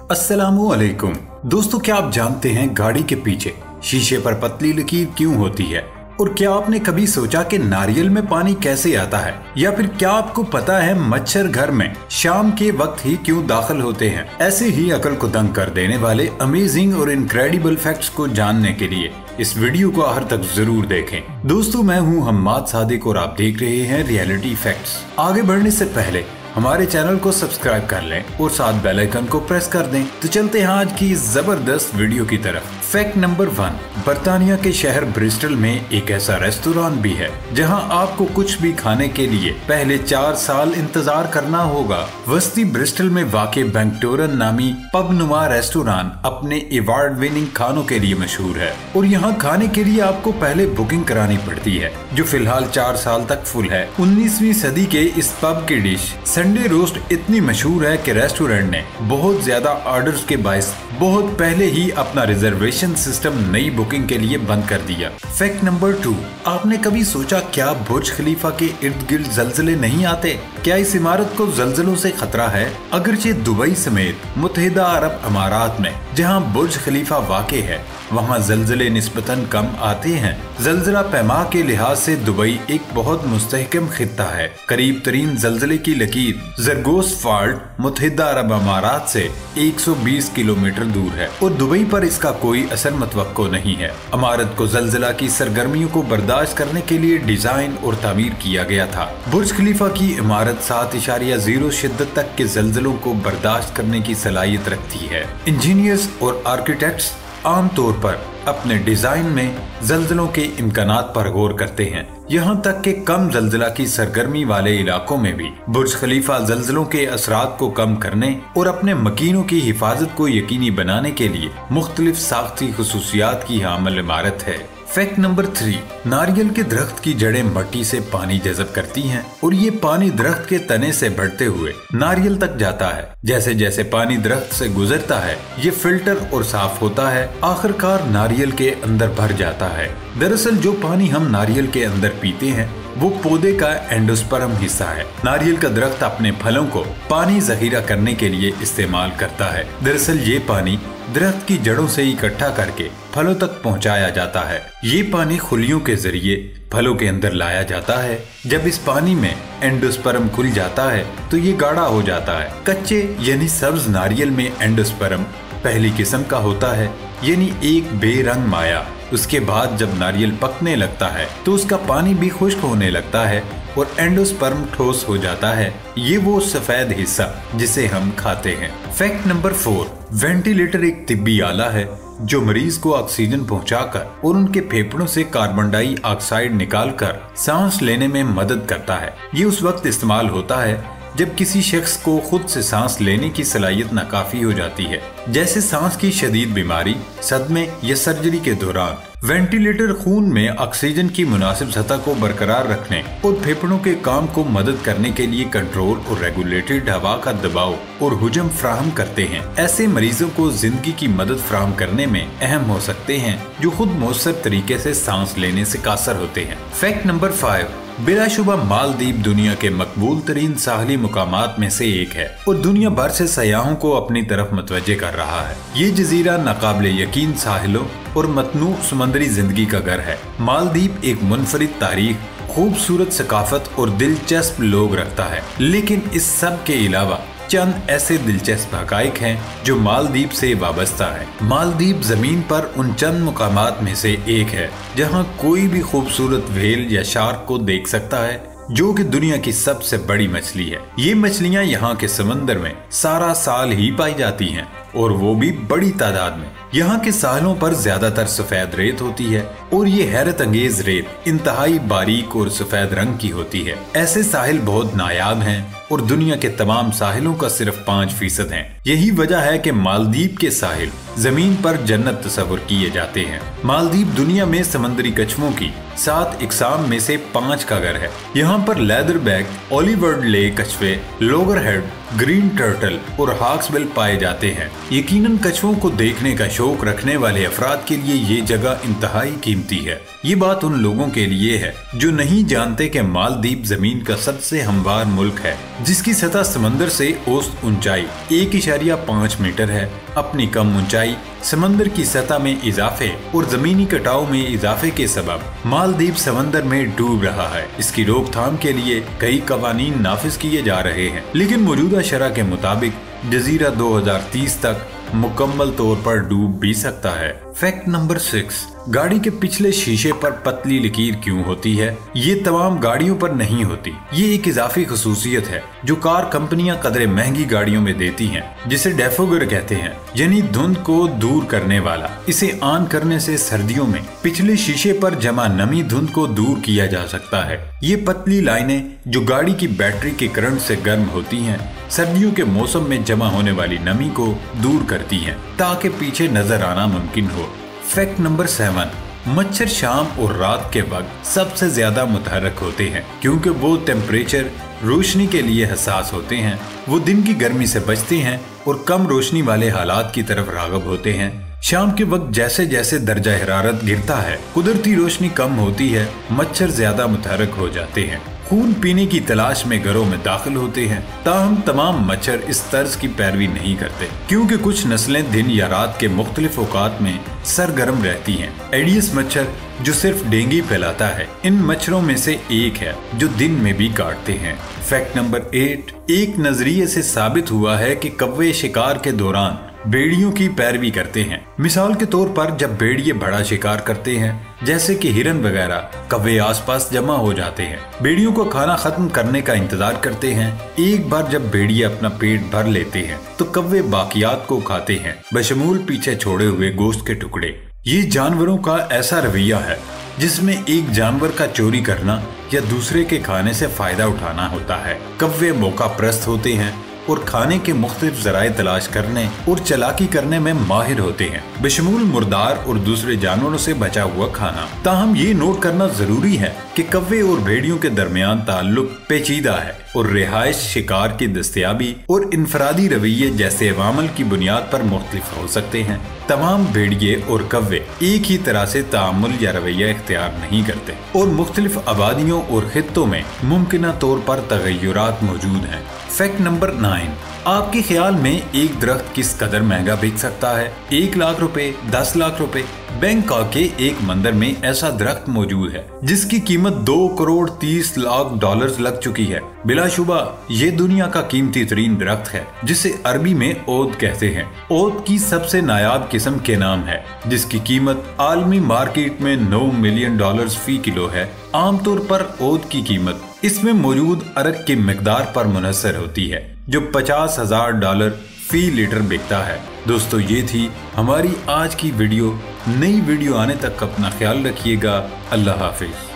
अस्सलामुअलैकुम दोस्तों, क्या आप जानते हैं गाड़ी के पीछे शीशे पर पतली लकीर क्यों होती है? और क्या आपने कभी सोचा कि नारियल में पानी कैसे आता है? या फिर क्या आपको पता है मच्छर घर में शाम के वक्त ही क्यों दाखिल होते हैं? ऐसे ही अकल को दंग कर देने वाले अमेजिंग और इनक्रेडिबल फैक्ट्स को जानने के लिए इस वीडियो को आखिर तक जरूर देखें। दोस्तों, मैं हूं हम्माद सादिक और आप देख रहे हैं रियलिटी फैक्ट्स। आगे बढ़ने से पहले हमारे चैनल को सब्सक्राइब कर लें और साथ बेल आइकन को प्रेस कर दें। तो चलते हैं आज की इस जबरदस्त वीडियो की तरफ। फैक्ट नंबर 1, बर्तानिया के शहर ब्रिस्टल में एक ऐसा रेस्टोरेंट भी है जहां आपको कुछ भी खाने के लिए पहले 4 साल इंतजार करना होगा। वस्ती ब्रिस्टल में वाक़े बैंक्टोरन नामी पब नुमा रेस्टोरेंट अपने अवार्ड विनिंग खानों के लिए मशहूर है और यहाँ खाने के लिए आपको पहले बुकिंग करानी पड़ती है, जो फिलहाल 4 साल तक फुल है। 19वीं सदी के इस पब की डिश संडे रोस्ट इतनी मशहूर है कि रेस्टोरेंट ने बहुत ज्यादा ऑर्डर्स के बायस बहुत पहले ही अपना रिजर्वेशन सिस्टम नई बुकिंग के लिए बंद कर दिया। फैक्ट नंबर 2, आपने कभी सोचा क्या बुर्ज खलीफा के इर्द गिर्द जलजले नहीं आते? क्या इस इमारत को जलजलों से खतरा है? अगरचे दुबई समेत मुत्तहिदा अरब अमारात में जहां बुर्ज खलीफा वाक़े है वहां जलजले निस्बतन कम आते हैं। जलजला पैमा के लिहाज से दुबई एक बहुत मुस्तहकम खित्ता है। करीब तरीन जलजले की लकीर जरगोस फॉल्ट मुत्तहिदा अरब अमारात से 120 किलोमीटर दूर है और दुबई पर इसका कोई असर मुतवक्को नहीं है। इमारत को जलजला की सरगर्मियों को बर्दाश्त करने के लिए डिजाइन और तामीर किया गया था। बुर्ज खलीफा की इमारत 7.0 शिद्दत तक के जलजलों को बर्दाश्त करने की सलाहियत रखती है। इंजीनियर्स और आर्किटेक्ट्स आमतौर पर अपने डिजाइन में जलजलों के इम्कानात पर गौर करते हैं। यहाँ तक कि कम जलजला की सरगर्मी वाले इलाकों में भी बुर्ज खलीफा जलजलों के असरात को कम करने और अपने मकीनों की हिफाजत को यकीनी बनाने के लिए मुख्तलिफ साख्ती खुसूसियात की हामिल इमारत है। फैक्ट नंबर 3, नारियल के दरख्त की जड़ें मट्टी से पानी जज़ब करती हैं और ये पानी दरख्त के तने से बढ़ते हुए नारियल तक जाता है। जैसे जैसे पानी दरख्त से गुजरता है ये फिल्टर और साफ होता है, आखिरकार नारियल के अंदर भर जाता है। दरअसल जो पानी हम नारियल के अंदर पीते हैं वो पौधे का एंडोस्पर्म हिस्सा है। नारियल का दरख्त अपने फलों को पानी जखीरा करने के लिए इस्तेमाल करता है। दरअसल ये पानी दरख्त की जड़ों से इकट्ठा करके फलों तक पहुंचाया जाता है। ये पानी खुलियों के जरिए फलों के अंदर लाया जाता है। जब इस पानी में एंडोस्पर्म खुल जाता है तो ये गाढ़ा हो जाता है। कच्चे यानी सब्ज नारियल में एंडोस्पर्म पहली किस्म का होता है, यानी एक बेरंग माया। उसके बाद जब नारियल पकने लगता है तो उसका पानी भी खुश्क होने लगता है और एंडोस्पर्म ठोस हो जाता है। ये वो सफेद हिस्सा जिसे हम खाते हैं। फैक्ट नंबर 4, वेंटिलेटर एक तिब्बी आला है जो मरीज को ऑक्सीजन पहुंचाकर और उनके फेफड़ों से कार्बन डाइऑक्साइड निकालकर सांस लेने में मदद करता है। ये उस वक्त इस्तेमाल होता है जब किसी शख्स को खुद से सांस लेने की सलाहियत नाकाफी हो जाती है, जैसे सांस की शदीद बीमारी, सदमे या सर्जरी के दौरान। वेंटिलेटर खून में ऑक्सीजन की मुनासिब सतह को बरकरार रखने और फेफड़ों के काम को मदद करने के लिए कंट्रोल और रेगुलेटेड हवा का दबाव और हुजम फ्राहम करते हैं। ऐसे मरीजों को जिंदगी की मदद फ्राहम करने में अहम हो सकते हैं जो खुद मौसर तरीके से सांस लेने से कासर होते हैं। फैक्ट नंबर 5, बिलाशुबा मालदीव दुनिया के मकबूल तरीन साहली मुकामात में से एक है और दुनिया भर से सयाहों को अपनी तरफ मुतवज्जे कर रहा है। ये जजीरा नाकाबिले यकीन साहिलों और मतनू समुद्री जिंदगी का घर है। मालदीव एक मुनफरिद तारीख, खूबसूरत सकाफत और दिलचस्प लोग रखता है, लेकिन इस सब के अलावा चंद ऐसे दिलचस्प हकाइक हैं जो मालदीव से वाबस्ता है। मालदीव जमीन पर उन चंद मुकामात में से एक है जहां कोई भी खूबसूरत व्हेल या शार्क को देख सकता है, जो कि दुनिया की सबसे बड़ी मछली है। ये मछलियां यहाँ के समंदर में सारा साल ही पाई जाती हैं और वो भी बड़ी तादाद में। यहाँ के साहिलों पर ज्यादातर सफेद रेत होती है और ये हैरत अंगेज रेत इंतहाई बारीक और सफेद रंग की होती है। ऐसे साहिल बहुत नायाब हैं और दुनिया के तमाम साहिलों का सिर्फ 5% हैं। यही वजह है कि मालदीव के साहिल जमीन पर जन्नत तस्वर किए जाते हैं। मालदीव दुनिया में समंदरी कछुओं की 7 इकसाम में से 5 का घर है। यहाँ पर लेदरबैक, ओलिवर्ड ले कछुए, लोगरहेड, ग्रीन टर्टल और हॉक्सबिल पाए जाते हैं। यकीनन कछुओं को देखने का शौक रखने वाले अफराद के लिए ये जगह इंतहाई कीमती है। ये बात उन लोगों के लिए है जो नहीं जानते कि मालदीव जमीन का सबसे हमवार मुल्क है, जिसकी सतह समंदर से औसत ऊंचाई 1.5 मीटर है। अपनी कम ऊंचाई, समंदर की सतह में इजाफे और जमीनी कटाव में इजाफे के सबब मालदीव समंदर में डूब रहा है। इसकी रोकथाम के लिए कई कवानीन नाफिज किए जा रहे हैं, लेकिन मौजूदा शरह के मुताबिक जजीरा 2030 तक मुकम्मल तौर पर डूब भी सकता है। फैक्ट नंबर 6, गाड़ी के पिछले शीशे पर पतली लकीर क्यों होती है? ये तमाम गाड़ियों पर नहीं होती। ये एक इजाफी खसूसियत है जो कार कंपनियां कदरे महंगी गाड़ियों में देती हैं, जिसे डेफोगर कहते हैं, यानी धुंध को दूर करने वाला। इसे ऑन करने से सर्दियों में पिछले शीशे पर जमा नमी धुंध को दूर किया जा सकता है। ये पतली लाइनें जो गाड़ी की बैटरी के करंट से गर्म होती हैं, सर्दियों के मौसम में जमा होने वाली नमी को दूर करती हैं ताकि पीछे नजर आना मुमकिन हो। फैक्ट नंबर 7, मच्छर शाम और रात के वक्त सबसे ज्यादा मुतहरक होते हैं क्योंकि वो टेम्परेचर रोशनी के लिए हसास होते हैं। वो दिन की गर्मी से बचते हैं और कम रोशनी वाले हालात की तरफ राग़ब होते हैं। शाम के वक्त जैसे जैसे दर्जा हरारत गिरता है, कुदरती रोशनी कम होती है, मच्छर ज्यादा मुतहरक हो जाते हैं, खून पीने की तलाश में घरों में दाखिल होते हैं। ताहम तमाम मच्छर इस तर्ज की पैरवी नहीं करते क्योंकि कुछ नस्लें दिन या रात के मुख्तलिफ औकात में सरगर्म रहती हैं। एडियस मच्छर जो सिर्फ डेंगू फैलाता है, इन मच्छरों में से एक है जो दिन में भी काटते हैं। फैक्ट नंबर 8, एक नजरिए से साबित हुआ है कि कौवे शिकार के दौरान भेड़ियों की पैरवी करते हैं। मिसाल के तौर पर जब भेड़िए बड़ा शिकार करते हैं जैसे कि हिरन वगैरह, कौवे आसपास जमा हो जाते हैं, भेड़ियों को खाना खत्म करने का इंतजार करते हैं। एक बार जब भेड़िए अपना पेट भर लेते हैं तो कौवे बाकियात को खाते हैं, बशमूल पीछे छोड़े हुए गोश्त के टुकड़े। ये जानवरों का ऐसा रवैया है जिसमें एक जानवर का चोरी करना या दूसरे के खाने से फायदा उठाना होता है। कौवे मौका परस्त होते हैं और खाने के मुख्तलिफ जराए तलाश करने और चालाकी करने में माहिर होते हैं, बशमूल मुर्दार और दूसरे जानवरों से बचा हुआ खाना। ताहम ये नोट करना जरूरी है कि कौवे और भेड़ियों के दरमियान ताल्लुक पेचीदा है और रिहाइश, शिकार की दस्तयाबी और इनफरादी रवैये जैसे अवामल की बुनियाद पर मुख्तलिफ हो सकते हैं। तमाम भेड़िए और कौवे एक ही तरह से तामुल या रवैया इख्तियार नहीं करते और मुख्तलिफ आबादियों और खित्तों में मुमकिना तौर पर तगय्युरात मौजूद हैं। फैक्ट नंबर 9, आपके ख्याल में एक दरख्त किस कदर महंगा बिक सकता है? 1 लाख रुपए, 10 लाख रुपए? बैंकॉक के एक मंदिर में ऐसा दरख्त मौजूद है जिसकी कीमत 2 करोड़ 30 लाख डॉलर लग चुकी है। बिलाशुबा ये दुनिया का कीमती तरीन दरख्त है जिसे अरबी में ओद कहते हैं। ओद की सबसे नायाब किस्म के नाम है जिसकी कीमत आलमी मार्केट में 9 मिलियन डॉलर फी किलो है। आमतौर पर ओद की कीमत इसमें मौजूद अरक की मिकदार पर मुनहसर होती है जो 50,000 डॉलर फी लीटर बिकता है। दोस्तों ये थी हमारी आज की वीडियो। नई वीडियो आने तक अपना ख्याल रखिएगा। अल्लाह हाफिज।